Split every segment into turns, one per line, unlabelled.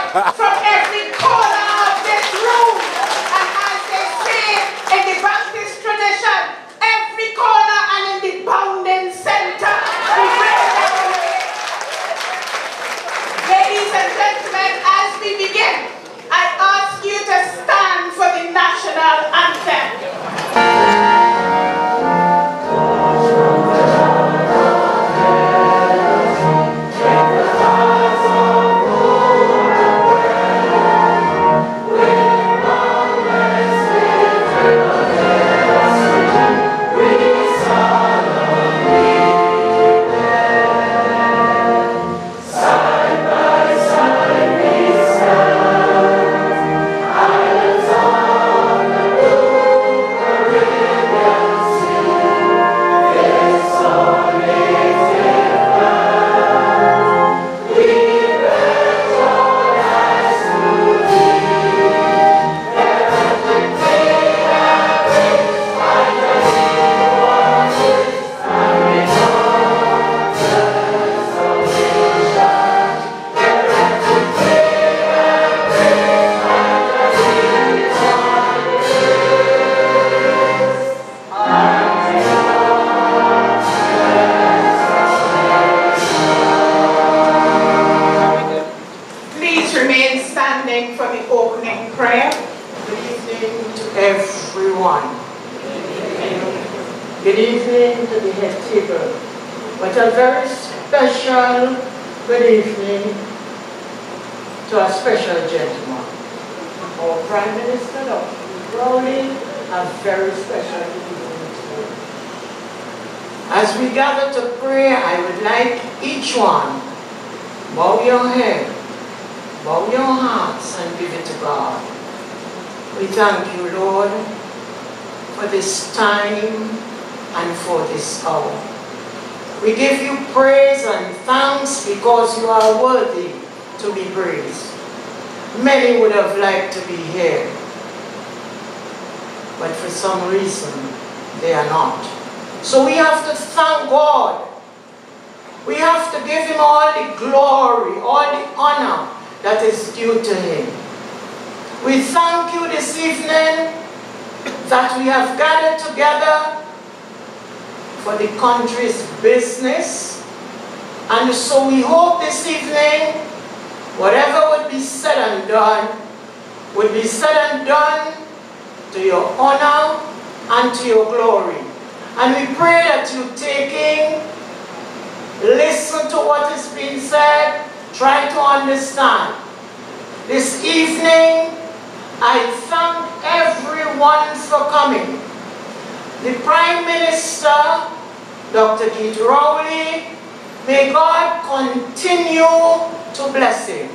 from every corner of this room. And as they say in the Baptist tradition, every corner and in the bounding center. Ladies and gentlemen, as we begin, I ask you to stand for the national anthem.
Good evening to the head table. But a very special good evening to a special gentleman. Our Prime Minister, Dr. Rowley, a very special good evening to him. As we gather to pray, I would like each one, bow your head, bow your hearts and give it to God. We thank you, Lord, for this time and for this hour. We give you praise and thanks because you are worthy to be praised. Many would have liked to be here, but for some reason they are not. So we have to thank God. We have to give him all the glory, all the honor that is due to him. We thank you this evening that we have gathered together for the country's business, and so we hope this evening whatever would be said and done would be said and done to your honor and to your glory. And we pray that you taking, listen to what is being said, try to understand. This evening I thank everyone for coming. The Prime Minister, Dr. Rowley, may God continue to bless him.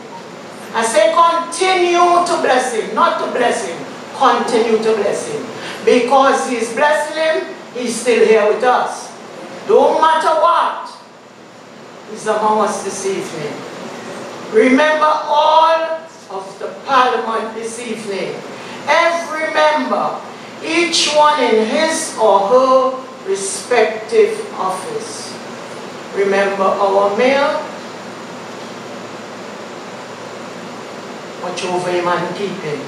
I say continue to bless him, not to bless him, continue to bless him. Because he's blessing him, he's still here with us. No matter what, he's among us this evening. Remember all of the Parliament this evening. Every member, each one in his or her respective office. Remember our mayor, watch over him and keep him.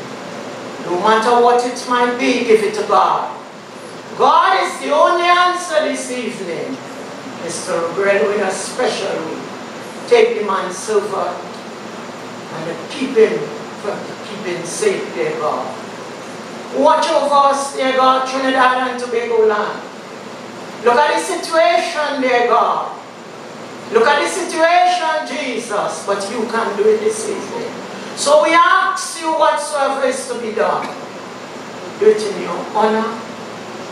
No matter what it might be, give it to God. God is the only answer this evening. Mr. Bread in a special way. Take the man silver and keep him safe, dear God. Watch over us, dear God, Trinidad and Tobago land. Look at the situation, dear God. Look at the situation, Jesus, but you can do it this evening. So we ask you whatsoever is to be done. Do it in your honor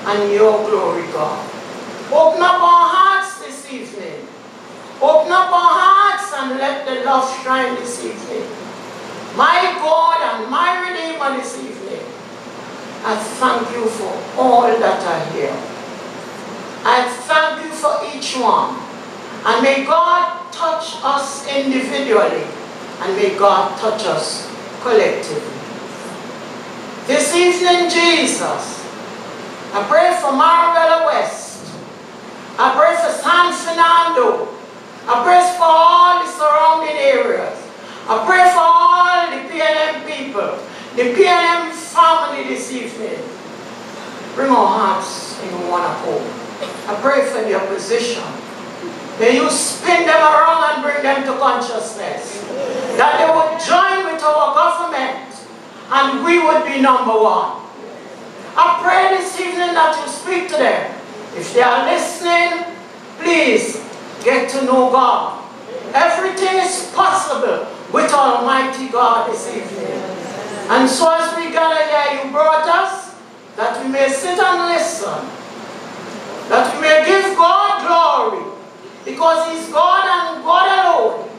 and your glory, God. Open up our hearts this evening. Open up our hearts and let the love shine this evening. My God and my Redeemer this evening. I thank you for all that are here. I thank you for each one. And may God touch us individually. And may God touch us collectively. This evening, Jesus, I pray for Marabella West. I pray for San Fernando. I pray for all the surrounding areas. I pray for all The PNM family this evening, bring our hearts in one accord. I pray for the opposition. May you spin them around and bring them to consciousness. That they would join with our government and we would be number one. I pray this evening that you speak to them. If they are listening, please get to know God. Everything is possible with Almighty God this evening. And so as we gather here, you brought us that we may sit and listen. That we may give God glory. Because He's God and God alone.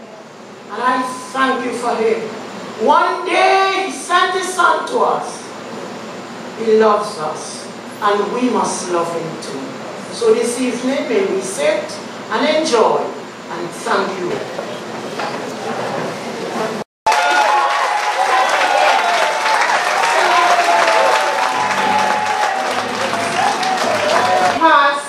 And I thank you for Him. One day He sent His Son to us. He loves us. And we must love Him too. So this evening may we sit and enjoy and thank you.
Past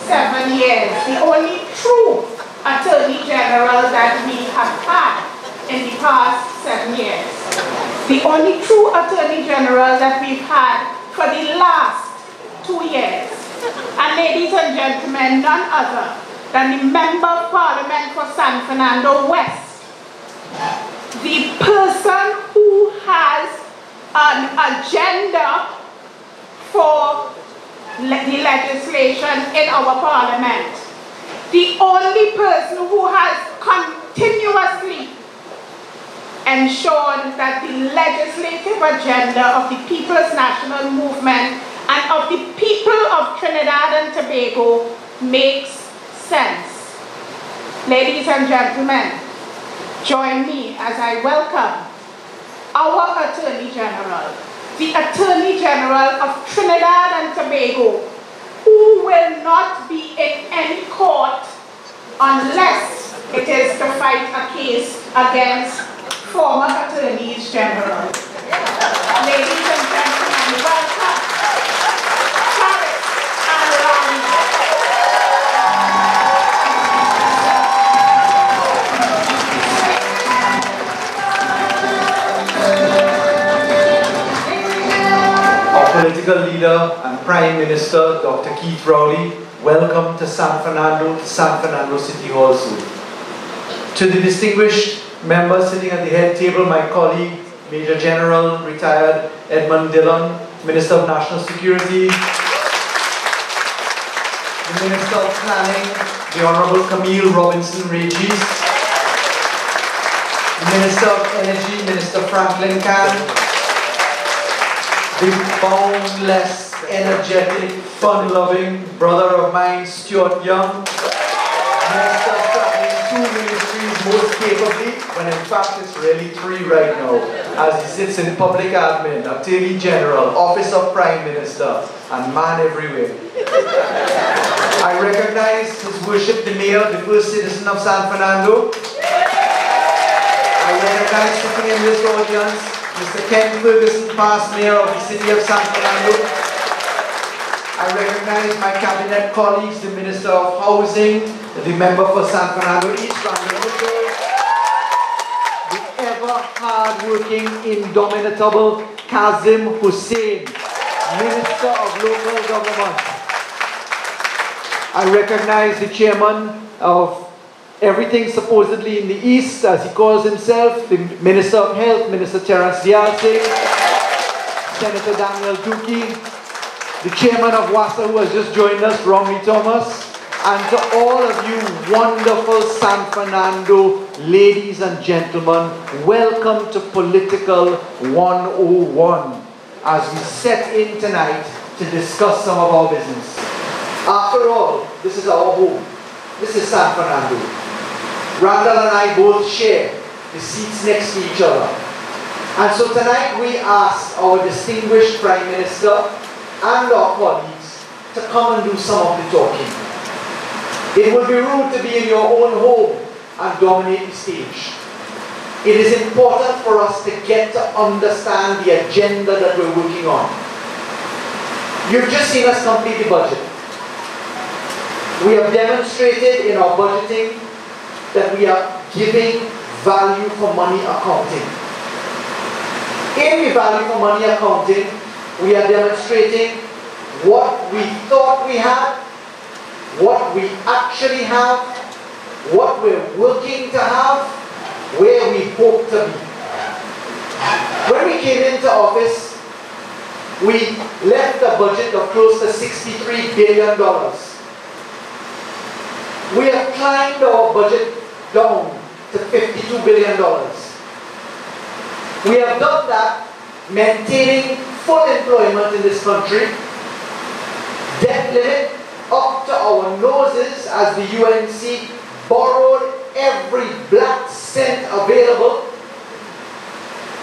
7 years, the only true Attorney General that we have had in the past 7 years. The only true Attorney General that we've had for the last 2 years. And ladies and gentlemen, none other than the Member of Parliament for San Fernando West. The person who has an agenda for the legislation in our Parliament. The only person who has continuously ensured that the legislative agenda of the People's National Movement and of the people of Trinidad and Tobago makes sense. Ladies and gentlemen, join me as I welcome our Attorney General, the Attorney General of Trinidad and Tobago, who will not be in any court unless it is to fight a case against former Attorneys General. Ladies and gentlemen, welcome Faris Al Rawi.
Political leader and Prime Minister Dr. Keith Rowley, welcome to San Fernando City Hall soon. To the distinguished members sitting at the head table, my colleague, Major General retired Edmund Dillon, Minister of National Security, the Minister of Planning, the Honorable Camille Robinson Regis, the Minister of Energy, Minister Franklin Can, the boundless, energetic, fun-loving brother of mine, Stuart Young, Minister traveling 2 ministries most capably, when in fact it's really 3 right now, as he sits in public admin, Attorney General, Office of Prime Minister, and man everywhere. I recognize His Worship the Mayor, the first citizen of San Fernando. I recognize sitting in this audience Mr. Ken Ferguson, past Mayor of the City of San Fernando. I recognize my cabinet colleagues, the Minister of Housing, the Member for San Fernando East, the ever hard-working, indomitable Kazim Hussein, Minister of Local Government. I recognize the Chairman of everything supposedly in the East, as he calls himself, the Minister of Health, Minister Terence Dial Singh, Senator Daniel Duki, the Chairman of WASA who has just joined us, Romney Thomas, and to all of you wonderful San Fernando ladies and gentlemen, welcome to Political 101 as we set in tonight to discuss some of our business. After all, this is our home. This is San Fernando. Randall and I both share the seats next to each other. And so tonight we ask our distinguished Prime Minister and our colleagues to come and do some of the talking. It would be rude to be in your own home and dominate the stage. It is important for us to get to understand the agenda that we're working on. You've just seen us complete the budget. We have demonstrated in our budgeting that we are giving value for money accounting. In the value for money accounting, we are demonstrating what we thought we had, what we actually have, what we're working to have, where we hope to be. When we came into office, we left a budget of close to $63 billion. We have climbed our budget down to $52 billion. We have done that maintaining full employment in this country, debt limit up to our noses as the UNC borrowed every black cent available.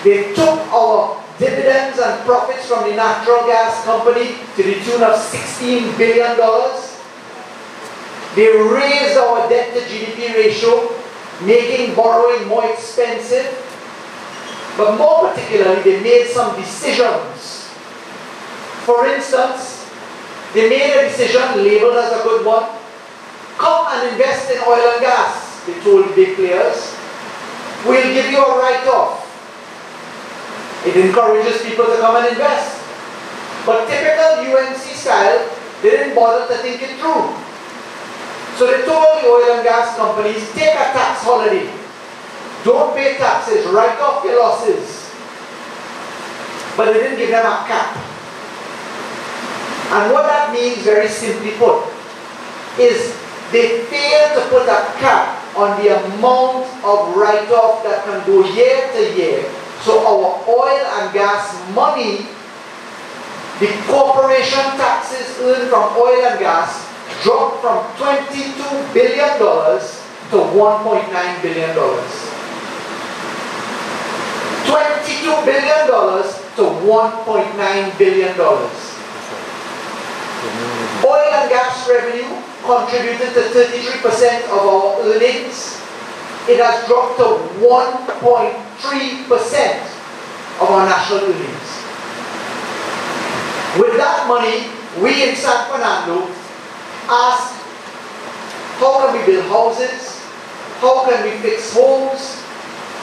They took our dividends and profits from the natural gas company to the tune of $16 billion. They raised our debt to GDP ratio, making borrowing more expensive. But more particularly, they made some decisions. For instance, they made a decision labeled as a good one. Come and invest in oil and gas, they told the big players. We'll give you a write-off. It encourages people to come and invest. But typical UNC style, they didn't bother to think it through. So they told the oil and gas companies, take a tax holiday. Don't pay taxes, write off your losses. But they didn't give them a cap. And what that means, very simply put, is they failed to put a cap on the amount of write-off that can go year to year. So our oil and gas money, the corporation taxes earned from oil and gas, dropped from $22 billion to $1.9 billion. $22 billion to $1.9 billion. Oil and gas revenue contributed to 33% of our earnings. It has dropped to 1.3% of our national earnings. With that money, we in San Fernando asked, how can we build houses? How can we fix homes?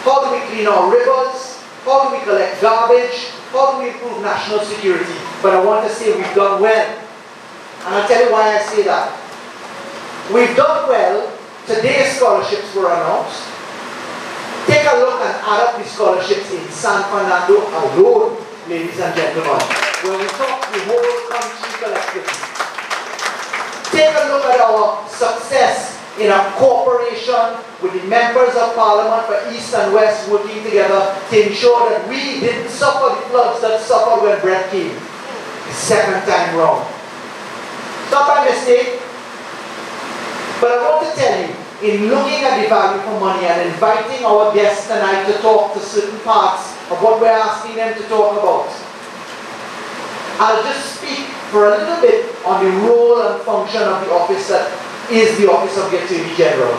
How do we clean our rivers? How do we collect garbage? How do we improve national security? But I want to say we've done well. And I'll tell you why I say that. We've done well. Today's scholarships were announced. Take a look and add up the scholarships in San Fernando alone, ladies and gentlemen. When we talk the whole country collectively. Take a look at our success in a cooperation with the members of Parliament for East and West working together to ensure that we didn't suffer the floods that suffered when Brett came the second time round. Not by mistake, but I want to tell you, in looking at the value for money and inviting our guests tonight to talk to certain parts of what we're asking them to talk about, I'll just speak for a little bit on the role and function of the office that is the Office of the Attorney General.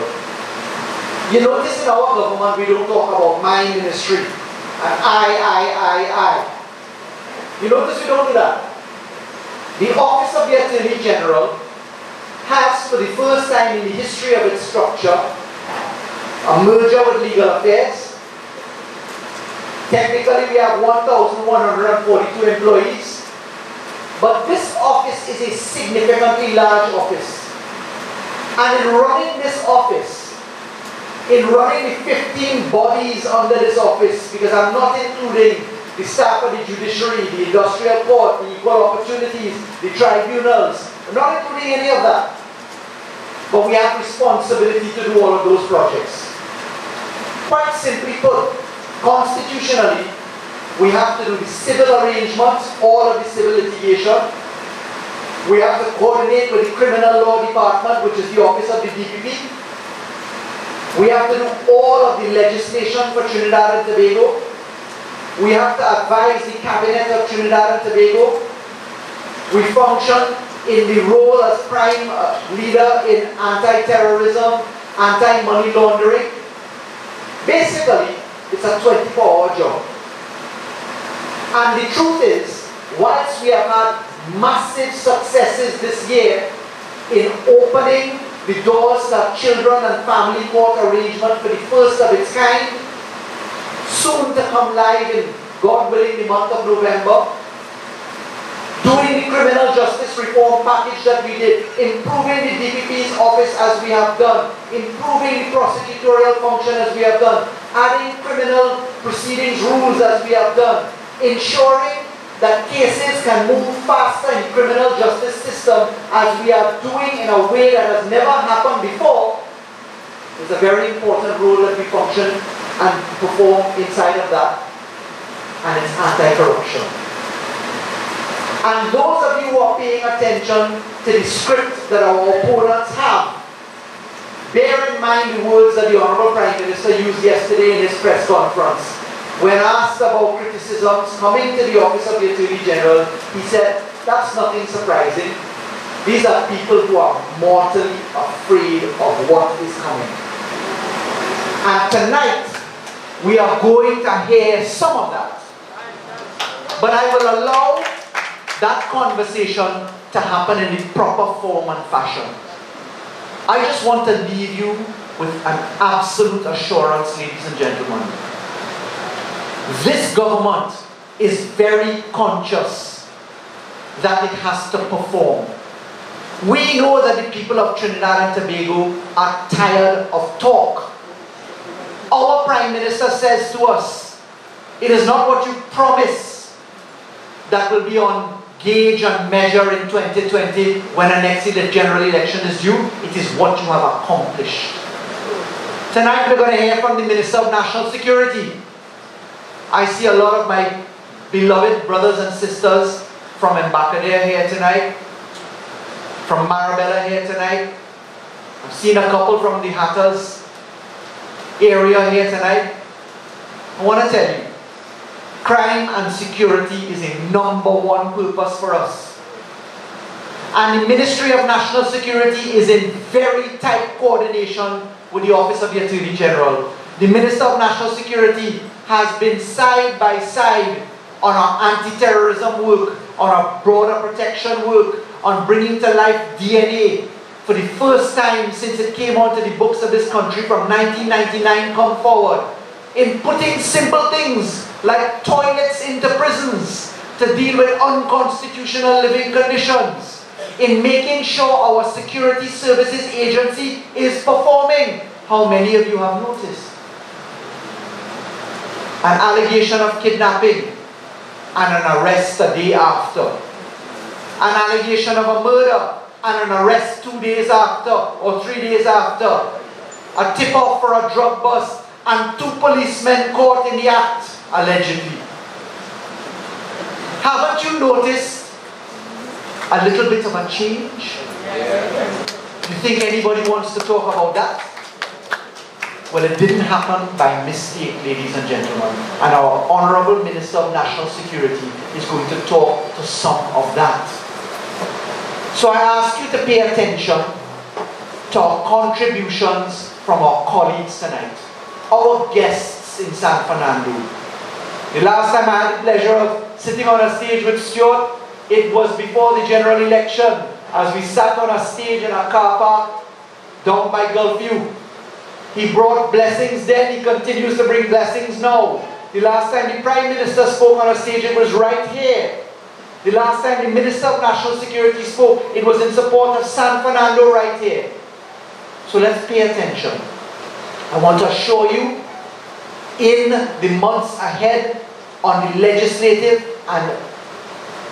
You notice in our government we don't talk about my ministry and I. You notice we don't do that. The Office of the Attorney General has, for the first time in the history of its structure, a merger with Legal Affairs. Technically we have 1,142 employees, but this office is a significantly large office. And in running this office, in running the 15 bodies under this office, because I'm not including the staff of the judiciary, the industrial court, the equal opportunities, the tribunals, I'm not including any of that. But we have responsibility to do all of those projects. Quite simply put, constitutionally, we have to do the civil arrangements, all of the civil litigation. We have to coordinate with the criminal law department, which is the office of the DPP. We have to do all of the legislation for Trinidad and Tobago. We have to advise the cabinet of Trinidad and Tobago. We function in the role as prime leader in anti-terrorism, anti-money laundering. Basically, it's a 24-hour job. And the truth is, whilst we have had massive successes this year in opening the doors to children and family court arrangement for the first of its kind, soon to come live in God willing, the month of November, doing the criminal justice reform package that we did, improving the DPP's office as we have done, improving the prosecutorial function as we have done, adding criminal proceedings rules as we have done, ensuring that cases can move faster in the criminal justice system as we are doing in a way that has never happened before. It's a very important role that we function and perform inside of that, and it's anti-corruption. And those of you who are paying attention to the script that our opponents have, bear in mind the words that the Honourable Prime Minister used yesterday in his press conference. When asked about criticisms coming to the Office of the Attorney General, he said, that's nothing surprising. These are people who are mortally afraid of what is coming. And tonight, we are going to hear some of that. But I will allow that conversation to happen in the proper form and fashion. I just want to leave you with an absolute assurance, ladies and gentlemen. This government is very conscious that it has to perform. We know that the people of Trinidad and Tobago are tired of talk. Our Prime Minister says to us, it is not what you promise that will be on gauge and measure in 2020 when a next general election is due. It is what you have accomplished. Tonight we're going to hear from the Minister of National Security. I see a lot of my beloved brothers and sisters from Embarcadero here tonight, from Marabella here tonight. I've seen a couple from the Hatters area here tonight. I want to tell you, crime and security is a #1 purpose for us. And the Ministry of National Security is in very tight coordination with the Office of the Attorney General. The Minister of National Security has been side by side on our anti-terrorism work, on our border protection work, on bringing to life DNA for the first time since it came onto the books of this country from 1999 come forward, in putting simple things like toilets into prisons to deal with unconstitutional living conditions, in making sure our security services agency is performing. How many of you have noticed? An allegation of kidnapping and an arrest a day after. An allegation of a murder and an arrest 2 days after or 3 days after. A tip-off for a drug bust and 2 policemen caught in the act, allegedly. Haven't you noticed a little bit of a change? You think anybody wants to talk about that? Well, it didn't happen by mistake, ladies and gentlemen. And our Honourable Minister of National Security is going to talk to some of that. So I ask you to pay attention to our contributions from our colleagues tonight, our guests in San Fernando. The last time I had the pleasure of sitting on a stage with Stuart, it was before the general election, as we sat on a stage in a car park down by Gulfview. He brought blessings then, he continues to bring blessings now. The last time the Prime Minister spoke on a stage, it was right here. The last time the Minister of National Security spoke, it was in support of San Fernando right here. So let's pay attention. I want to assure you, in the months ahead, on the legislative and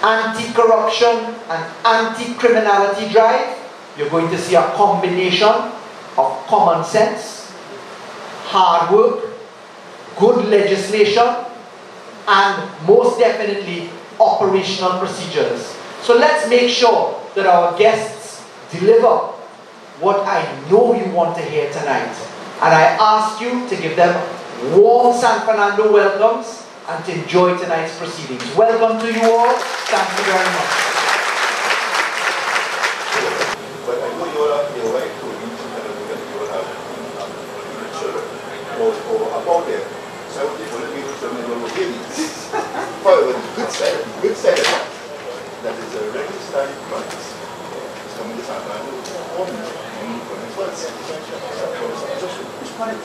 anti-corruption and anti-criminality drive, you're going to see a combination of common sense, hard work, good legislation, and most definitely operational procedures. So let's make sure that our guests deliver what I know you want to hear tonight. And I ask you to give them warm San Fernando welcomes and to enjoy tonight's proceedings. Welcome to you all. Thank you very much.
But I know you all have the right to reach and you all have about them. So I would think let me do some little babies. However, the good side of that, that is a regular style practice. It's coming to San Fernando on the first. Just respond.